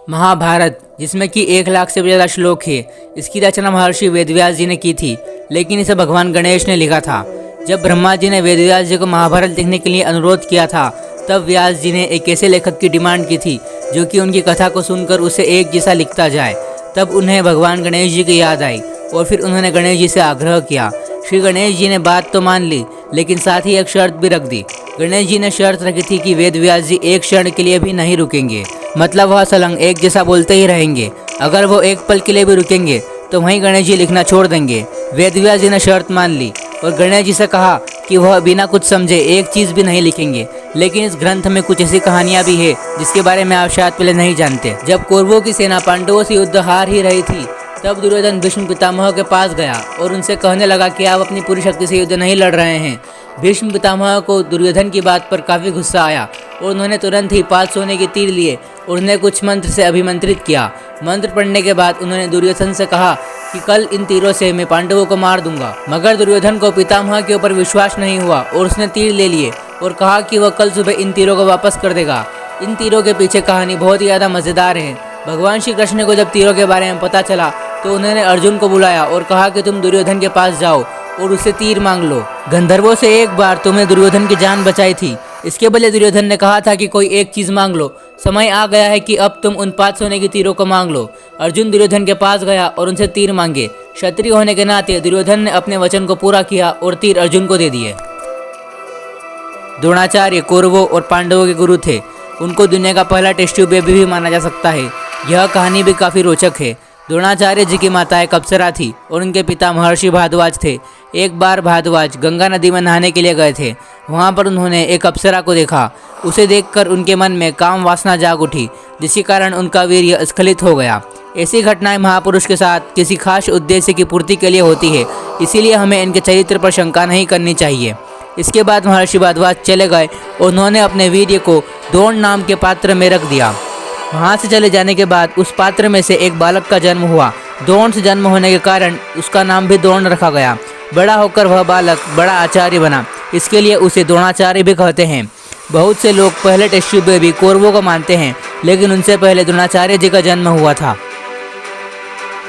महाभारत, जिसमें कि 1 लाख से भी ज़्यादा श्लोक है, इसकी रचना महर्षि वेदव्यास जी ने की थी, लेकिन इसे भगवान गणेश ने लिखा था। जब ब्रह्मा जी ने वेदव्यास जी को महाभारत लिखने के लिए अनुरोध किया था, तब व्यास जी ने एक ऐसे लेखक की डिमांड की थी जो कि उनकी कथा को सुनकर उसे एक जैसा लिखता जाए। तब उन्हें भगवान गणेश जी की याद आई और फिर उन्होंने गणेश जी से आग्रह किया। श्री गणेश जी ने बात तो मान ली, लेकिन साथ ही एक शर्त भी रख दी। गणेश जी ने शर्त रखी थी कि वेदव्यास जी एक क्षण के लिए भी नहीं रुकेंगे, मतलब वह सलंग एक जैसा बोलते ही रहेंगे। अगर वो एक पल के लिए भी रुकेंगे तो वहीं गणेश जी लिखना छोड़ देंगे। वेदव्यास जी ने शर्त मान ली और गणेश जी से कहा कि वह बिना कुछ समझे एक चीज़ भी नहीं लिखेंगे। लेकिन इस ग्रंथ में कुछ ऐसी कहानियां भी है जिसके बारे में आप शायद पहले नहीं जानते। जब कौरवों की सेना पांडवों से युद्ध हार ही रही थी, तब दुर्योधन भीष्म पितामह के पास गया और उनसे कहने लगा कि आप अपनी पूरी शक्ति से युद्ध नहीं लड़ रहे हैं। भीष्म पितामह को दुर्योधन की बात पर काफ़ी गुस्सा आया और उन्होंने तुरंत ही 5 सोने के तीर लिए और उन्हें कुछ मंत्र से अभिमंत्रित किया। मंत्र पढ़ने के बाद उन्होंने दुर्योधन से कहा कि कल इन तीरों से मैं पांडवों को मार दूंगा। मगर दुर्योधन को पितामह के ऊपर विश्वास नहीं हुआ और उसने तीर ले लिए और कहा कि वह कल सुबह इन तीरों को वापस कर देगा। इन तीरों के पीछे कहानी बहुत ही ज़्यादा मज़ेदार है। भगवान श्री कृष्ण को जब तीरों के बारे में पता चला तो उन्होंने अर्जुन को बुलाया और कहा कि तुम दुर्योधन के पास जाओ और उससे तीर मांग लो। गंधर्वों से एक बार तुमने दुर्योधन की जान बचाई थी, इसके बदले दुर्योधन ने कहा था कि कोई एक चीज़ मांग लो। समय आ गया है कि अब तुम उन 5 सोने की तीरों को मांग लो। अर्जुन दुर्योधन के पास गया और उनसे तीर मांगे। क्षत्रिय होने के नाते दुर्योधन ने अपने वचन को पूरा किया और तीर अर्जुन को दे दिए। द्रोणाचार्य कौरवों और पांडवों के गुरु थे। उनको दुनिया का पहला टेस्ट ट्यूब बेबी भी माना जा सकता है। यह कहानी भी काफ़ी रोचक है। द्रोणाचार्य जी की माता एक अप्सरा थी और उनके पिता महर्षि भारद्वाज थे। एक बार भारद्वाज गंगा नदी में नहाने के लिए गए थे। वहाँ पर उन्होंने एक अप्सरा को देखा। उसे देखकर उनके मन में काम वासना जाग उठी, जिसके कारण उनका वीर्य स्खलित हो गया। ऐसी घटनाएं महापुरुष के साथ किसी खास उद्देश्य की पूर्ति के लिए होती है, इसीलिए हमें इनके चरित्र पर शंका नहीं करनी चाहिए। इसके बाद महर्षि भारद्वाज चले गए और उन्होंने अपने वीर्य को द्रोण नाम के पात्र में रख दिया। वहाँ से चले जाने के बाद उस पात्र में से एक बालक का जन्म हुआ। द्रोण से जन्म होने के कारण उसका नाम भी द्रोण रखा गया। बड़ा होकर वह बालक बड़ा आचार्य बना, इसके लिए उसे द्रोणाचार्य भी कहते हैं। बहुत से लोग पहले टेस्ट ट्यूब बेबी कौरवों को मानते हैं, लेकिन उनसे पहले द्रोणाचार्य जी का जन्म हुआ था।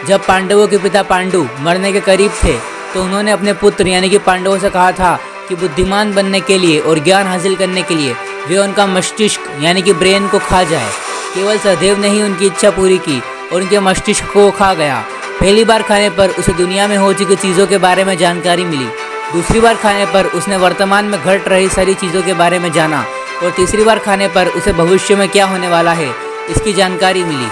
जब पांडवों के पिता पांडु मरने के करीब थे तो उन्होंने अपने पुत्र यानी कि पांडवों से कहा था कि बुद्धिमान बनने के लिए और ज्ञान हासिल करने के लिए वे उनका मस्तिष्क यानी कि ब्रेन को खा जाए। केवल सहदेव ने ही उनकी इच्छा पूरी की और उनके मस्तिष्क को खा गया। पहली बार खाने पर उसे दुनिया में हो चुकी चीज़ों के बारे में जानकारी मिली। दूसरी बार खाने पर उसने वर्तमान में घट रही सारी चीज़ों के बारे में जाना और तीसरी बार खाने पर उसे भविष्य में क्या होने वाला है इसकी जानकारी मिली।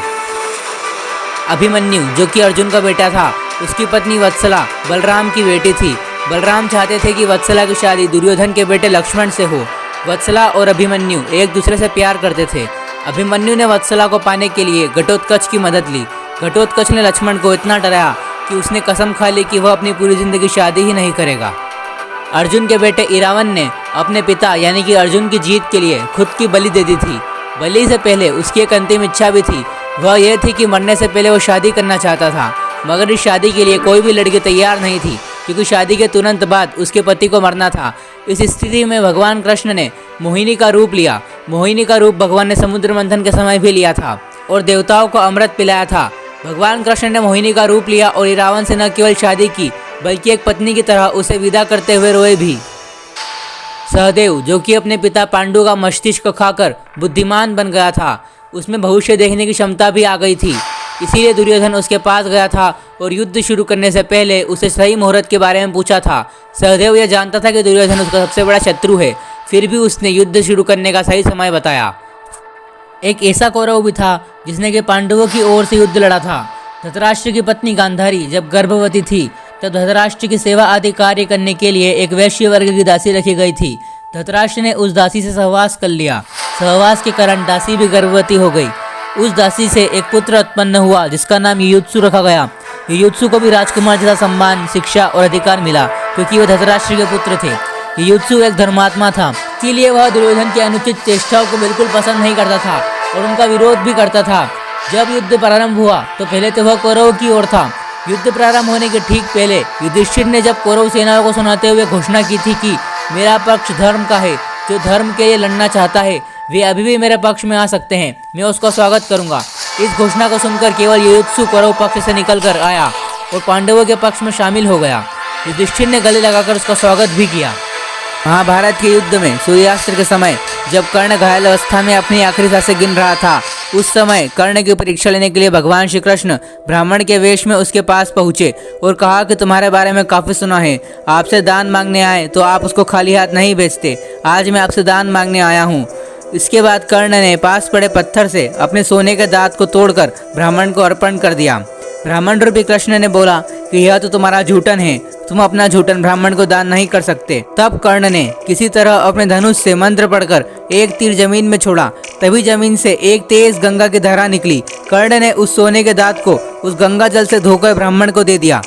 अभिमन्यु, जो कि अर्जुन का बेटा था, उसकी पत्नी वत्सला बलराम की बेटी थी। बलराम चाहते थे कि वत्सला की शादी दुर्योधन के बेटे लक्ष्मण से हो। वत्सला और अभिमन्यु एक दूसरे से प्यार करते थे। अभिमन्यु ने वत्सला को पाने के लिए घटोत्कच की मदद ली। घटोत्कच ने लक्ष्मण को इतना डराया कि उसने कसम खा ली कि वह अपनी पूरी जिंदगी शादी ही नहीं करेगा। अर्जुन के बेटे इरावन ने अपने पिता यानी कि अर्जुन की जीत के लिए खुद की बलि दे दी थी। बलि से पहले उसकी एक अंतिम इच्छा भी थी। वह यह थी कि मरने से पहले वो शादी करना चाहता था, मगर इस शादी के लिए कोई भी लड़की तैयार नहीं थी, क्योंकि शादी के तुरंत बाद उसके पति को मरना था। इस स्थिति में भगवान कृष्ण ने मोहिनी का रूप लिया। मोहिनी का रूप भगवान ने समुद्र मंथन के समय भी लिया था और देवताओं को अमृत पिलाया था। भगवान कृष्ण ने मोहिनी का रूप लिया और इरावन से न केवल शादी की, बल्कि एक पत्नी की तरह उसे विदा करते हुए रोए भी। सहदेव, जो कि अपने पिता पांडु का मस्तिष्क खाकर बुद्धिमान बन गया था, उसमें भविष्य देखने की क्षमता भी आ गई थी। इसीलिए दुर्योधन उसके पास गया था और युद्ध शुरू करने से पहले उसे सही मुहूर्त के बारे में पूछा था। सहदेव यह जानता था कि दुर्योधन उसका सबसे बड़ा शत्रु है, फिर भी उसने युद्ध शुरू करने का सही समय बताया। एक ऐसा कौरव भी था जिसने कि पांडवों की ओर से युद्ध लड़ा था। धृतराष्ट्र की पत्नी गांधारी जब गर्भवती थी तब धृतराष्ट्र की सेवा आदि कार्य करने के लिए एक वैश्य वर्ग की दासी रखी गई थी। धृतराष्ट्र ने उस दासी से सहवास कर लिया। सहवास के कारण दासी भी गर्भवती हो गई। उस दासी से एक पुत्र उत्पन्न हुआ जिसका नाम युयुत्सु रखा गया। युयुत्सु को भी राजकुमार जैसा सम्मान, शिक्षा और अधिकार मिला, क्योंकि वह धृतराष्ट्र के पुत्र थे। युयुत्सु एक धर्मात्मा था, इसीलिए वह दुर्योधन की अनुचित चेष्टाओं को बिल्कुल पसंद नहीं करता था और उनका विरोध भी करता था। जब युद्ध प्रारंभ हुआ तो पहले तो वह कौरव की ओर था। युद्ध प्रारंभ होने के ठीक पहले युधिष्ठिर ने जब कौरव सेनाओं को सुनाते हुए घोषणा की थी कि मेरा पक्ष धर्म का है, जो धर्म के लिए लड़ना चाहता है वे अभी भी मेरे पक्ष में आ सकते हैं, मैं उसका स्वागत करूंगा। इस घोषणा को सुनकर केवल युयुत्सु कौरव पक्ष से निकल कर आया और पांडवों के पक्ष में शामिल हो गया। युधिष्ठिर ने गले लगाकर उसका स्वागत भी किया। महाभारत के युद्ध में सूर्यास्त के समय जब कर्ण घायल अवस्था में अपनी आखिरी सांसें गिन रहा था, उस समय कर्ण की परीक्षा लेने के लिए भगवान श्री कृष्ण ब्राह्मण के वेश में उसके पास पहुँचे और कहा कि तुम्हारे बारे में काफ़ी सुना है, आपसे दान मांगने आए तो आप उसको खाली हाथ नहीं भेजते, आज मैं आपसे दान मांगने आया हूँ। इसके बाद कर्ण ने पास पड़े पत्थर से अपने सोने के दांत को तोड़कर ब्राह्मण को अर्पण कर दिया। ब्राह्मण रूपी कृष्ण ने बोला कि यह तो तुम्हारा झूठन है, तुम अपना झूठन ब्राह्मण को दान नहीं कर सकते। तब कर्ण ने किसी तरह अपने धनुष से मंत्र पढ़कर एक तीर जमीन में छोड़ा, तभी जमीन से एक तेज गंगा की धारा निकली। कर्ण ने उस सोने के दांत को उस गंगा जल से धोकर ब्राह्मण को दे दिया।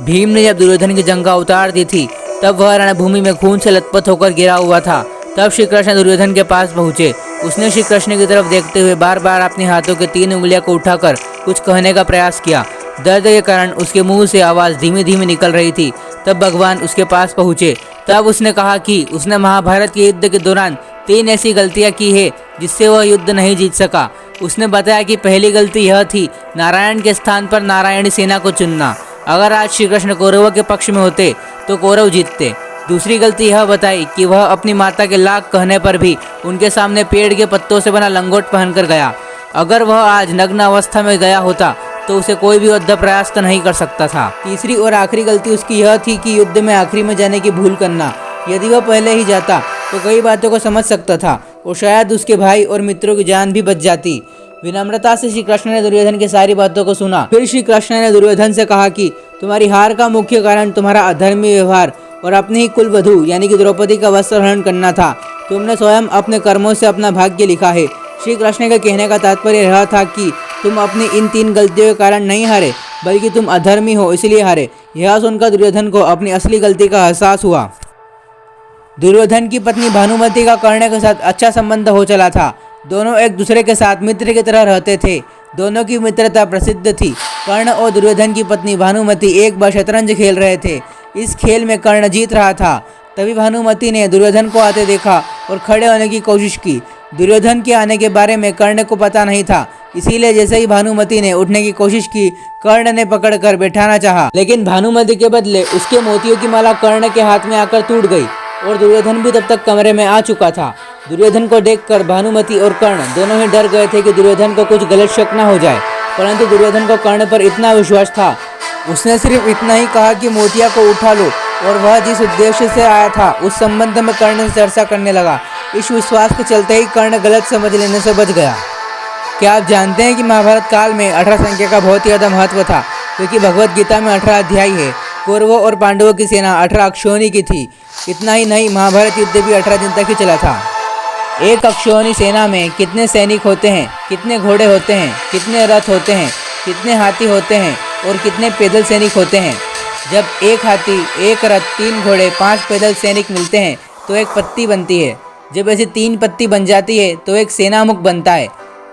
भीम ने जब दुर्योधन की जंगा उतार दी थी, तब वह रणभूमि में खून से लथपथ होकर गिरा हुआ था। तब श्री कृष्ण दुर्योधन के पास पहुँचे। उसने श्री कृष्ण की तरफ देखते हुए बार बार अपने हाथों के 3 उंगलियों को उठाकर कुछ कहने का प्रयास किया। दर्द के कारण उसके मुंह से आवाज़ धीमी धीमी निकल रही थी। तब भगवान उसके पास पहुँचे। तब उसने कहा कि उसने महाभारत के युद्ध के दौरान 3 ऐसी गलतियाँ की है जिससे वह युद्ध नहीं जीत सका। उसने बताया कि पहली गलती यह थी नारायण के स्थान पर नारायणी सेना को चुनना। अगर आज श्री कृष्ण कौरवों के पक्ष में होते तो कौरव जीतते। दूसरी गलती यह बताई कि वह अपनी माता के लाख कहने पर भी उनके सामने पेड़ के पत्तों से बना लंगोट पहनकर गया। अगर वह आज नग्न अवस्था में गया होता तो उसे कोई भी योद्धा प्रयास तो नहीं कर सकता था। तीसरी और आखिरी गलती उसकी यह थी कि युद्ध में आखिरी में जाने की भूल करना। यदि वह पहले ही जाता तो कई बातों को समझ सकता था और शायद उसके भाई और मित्रों की जान भी बच जाती। विनम्रता से श्री कृष्ण ने दुर्योधन की सारी बातों को सुना। फिर श्री कृष्ण ने दुर्योधन से कहा कि तुम्हारी हार का मुख्य कारण तुम्हारा अधर्मी व्यवहार और अपनी ही कुल वधू यानी कि द्रौपदी का वस्त्र हरण करना था। तुमने स्वयं अपने कर्मों से अपना भाग्य लिखा है। श्री कृष्ण के कहने का तात्पर्य यह था कि तुम अपनी इन 3 गलतियों के कारण नहीं हारे, बल्कि तुम अधर्मी हो इसलिए हारे। यह सुनकर दुर्योधन को अपनी असली गलती का एहसास हुआ। दुर्योधन की पत्नी भानुमति का कर्ण के साथ अच्छा संबंध हो चला था। दोनों एक दूसरे के साथ मित्र की तरह रहते थे। दोनों की मित्रता प्रसिद्ध थी। कर्ण और दुर्योधन की पत्नी भानुमति एक बार शतरंज खेल रहे थे। इस खेल में कर्ण जीत रहा था। तभी भानुमति ने दुर्योधन को आते देखा और खड़े होने की कोशिश की। दुर्योधन के आने के बारे में कर्ण को पता नहीं था, इसीलिए जैसे ही भानुमति ने उठने की कोशिश की, कर्ण ने पकड़कर बैठाना चाहा, लेकिन भानुमति के बदले उसके मोतियों की माला कर्ण के हाथ में आकर टूट गई और दुर्योधन भी तब तक कमरे में आ चुका था। दुर्योधन को देखकर भानुमति और कर्ण दोनों ही डर गए थे कि दुर्योधन को कुछ गलत शक न हो जाए, परंतु दुर्योधन को कर्ण पर इतना विश्वास था, उसने सिर्फ इतना ही कहा कि मोतिया को उठा लो, और वह जिस उद्देश्य से आया था उस संबंध में कर्ण से चर्चा करने लगा। इस विश्वास के चलते ही कर्ण गलत समझ लेने से बच गया। क्या आप जानते हैं कि महाभारत काल में 18 संख्या का बहुत ही ज़्यादा महत्व था, क्योंकि भगवत गीता में 18 अध्याय है। कौरवों और पांडवों की सेना 18 अक्षौहिणी की थी। इतना ही नहीं, महाभारत युद्ध भी 18 दिन तक ही चला था। एक अक्षौहिणी सेना में कितने सैनिक होते हैं, कितने घोड़े होते हैं, कितने रथ होते हैं, कितने हाथी होते हैं और कितने पैदल सैनिक होते हैं। जब एक हाथी, एक रथ, 3 घोड़े, 5 पैदल सैनिक मिलते हैं तो एक पत्ती बनती है। जब ऐसी 3 पत्ती बन जाती है तो एक सेनामुख बनता है।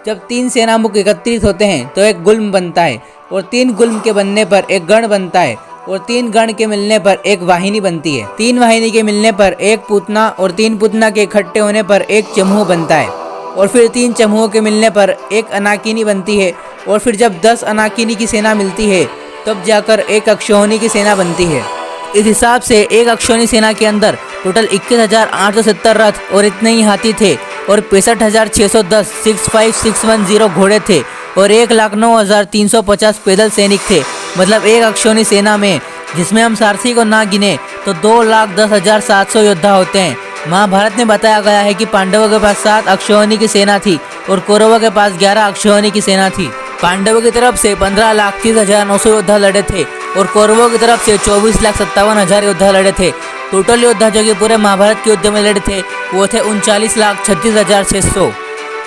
जब 3 सेनामुख एकत्रित होते हैं तो एक गुल्म बनता है, और 3 गुल्म के बनने पर एक गण बनता है, और 3 गण के मिलने पर एक वाहिनी बनती है। 3 वाहिनी के मिलने पर एक पूतना, और 3 पूतना के इकट्ठे होने पर एक चमूह बनता है, और फिर 3 चमूहों के मिलने पर एक अनाकिनी बनती है, और फिर जब 10 अनाकिनी की सेना मिलती है तब जाकर एक अक्षौहिणी की सेना बनती है। इस हिसाब से एक अक्षौहिणी सेना के अंदर टोटल 21,870 रथ और इतने ही हाथी थे, और 65,610 65610 घोड़े थे, और 1,09,350 पैदल सैनिक थे। मतलब एक अक्षौहिणी सेना में, जिसमें हम सारथी को ना गिने, तो 2,10,700 योद्धा होते हैं। महाभारत में बताया गया है कि पांडवों के पास 7 अक्षौहिणी की सेना थी और कौरवों के पास 11 अक्षौहिणी की सेना थी। पांडवों की तरफ से 15,30,900 योद्धा लड़े थे और कौरवों की तरफ से 24,57,000 योद्धा लड़े थे। टोटल योद्धा जो कि पूरे महाभारत के युद्ध में लड़े थे वो थे 39,36,600।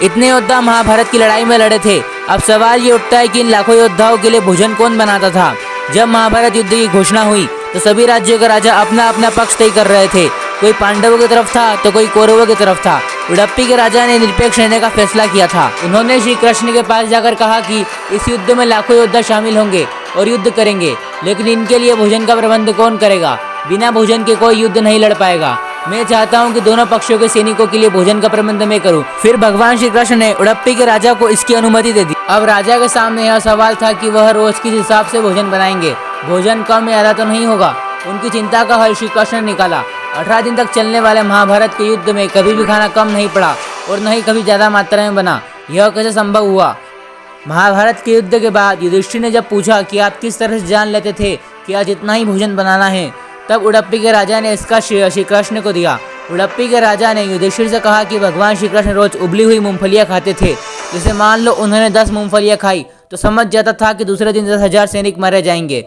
इतने योद्धा महाभारत की लड़ाई में लड़े थे। अब सवाल ये उठता है कि इन लाखों योद्धाओं के लिए भोजन कौन बनाता था। जब महाभारत युद्ध की घोषणा हुई तो सभी राज्यों के राजा अपना अपना पक्ष तय कर रहे थे। कोई पांडवों की तरफ था तो कोई कौरवों की तरफ था। उडुपी के राजा ने निरपेक्ष रहने का फैसला किया था। उन्होंने श्री कृष्ण के पास जाकर कहा कि इस युद्ध में लाखों योद्धा शामिल होंगे और युद्ध करेंगे, लेकिन इनके लिए भोजन का प्रबंध कौन करेगा। बिना भोजन के कोई युद्ध नहीं लड़ पाएगा। मैं चाहता हूँ कि दोनों पक्षों के सैनिकों के लिए भोजन का प्रबंध मैं करूँ। फिर भगवान श्री कृष्ण ने उडुपी के राजा को इसकी अनुमति दे दी। अब राजा के सामने यह सवाल था कि वह रोज किस हिसाब से भोजन बनाएंगे। भोजन कम या ज्यादा तो नहीं होगा। उनकी चिंता का हल श्री कृष्ण ने निकाला। 18 दिन तक चलने वाले महाभारत के युद्ध में कभी भी खाना कम नहीं पड़ा और न ही कभी ज्यादा मात्रा में बना। यह कैसे संभव हुआ? महाभारत के युद्ध के बाद युधिष्ठिर ने जब पूछा कि आप किस तरह से जान लेते थे कि आज इतना ही भोजन बनाना है, तब उडुपी के राजा ने इसका श्रेय श्री कृष्ण को दिया। उडुपी के राजा ने युधिष्ठिर से कहा कि भगवान श्री कृष्ण रोज उबली हुई मूंगफलियां खाते थे। जैसे मान लो उन्होंने 10 मूंगफलियां खाई तो समझ जाता था कि दूसरे दिन 10,000 सैनिक मारे जाएंगे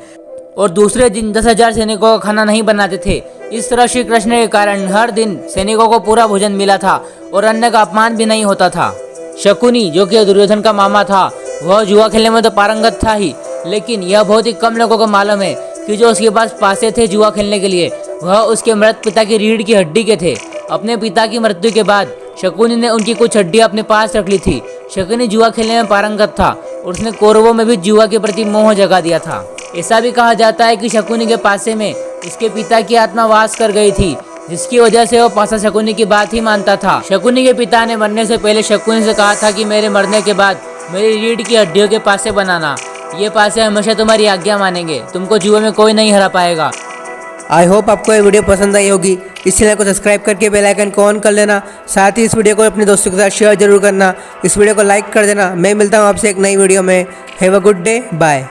और दूसरे दिन 10,000 सैनिकों का खाना नहीं बनाते थे। इस तरह श्री कृष्ण के कारण हर दिन सैनिकों को पूरा भोजन मिला था और अन्न का अपमान भी नहीं होता था। शकुनी, जो कि दुर्योधन का मामा था, वह जुआ खेलने में तो पारंगत था ही, लेकिन यह बहुत ही कम लोगों को मालूम है कि जो उसके पास पैसे थे जुआ खेलने के लिए, वह उसके मृत पिता की रीढ़ की हड्डी के थे। अपने पिता की मृत्यु के बाद शकुनी ने उनकी कुछ हड्डियां अपने पास रख ली थी। शकुनी जुआ खेलने में पारंगत था और उसने कौरवों में भी जुआ के प्रति मोह जगा दिया था। ऐसा भी कहा जाता है कि शकुनी के पासे में इसके पिता की आत्मा वास कर गई थी, जिसकी वजह से वह पासा शकुनी की बात ही मानता था। शकुनी के पिता ने मरने से पहले शकुनी से कहा था कि मेरे मरने के बाद मेरी रीढ़ की हड्डियों के पासे बनाना। ये पासे हमेशा तुम्हारी आज्ञा मानेंगे। तुमको जुए में कोई नहीं हरा पाएगा। आई होप आपको ये वीडियो पसंद आई होगी। इस चैनल को सब्सक्राइब करके बेल आइकन को ऑन कर लेना। साथ ही इस वीडियो को अपने दोस्तों के साथ शेयर जरूर करना। इस वीडियो को लाइक कर देना। मैं मिलता हूँ आपसे एक नई वीडियो में। Have a good day, bye.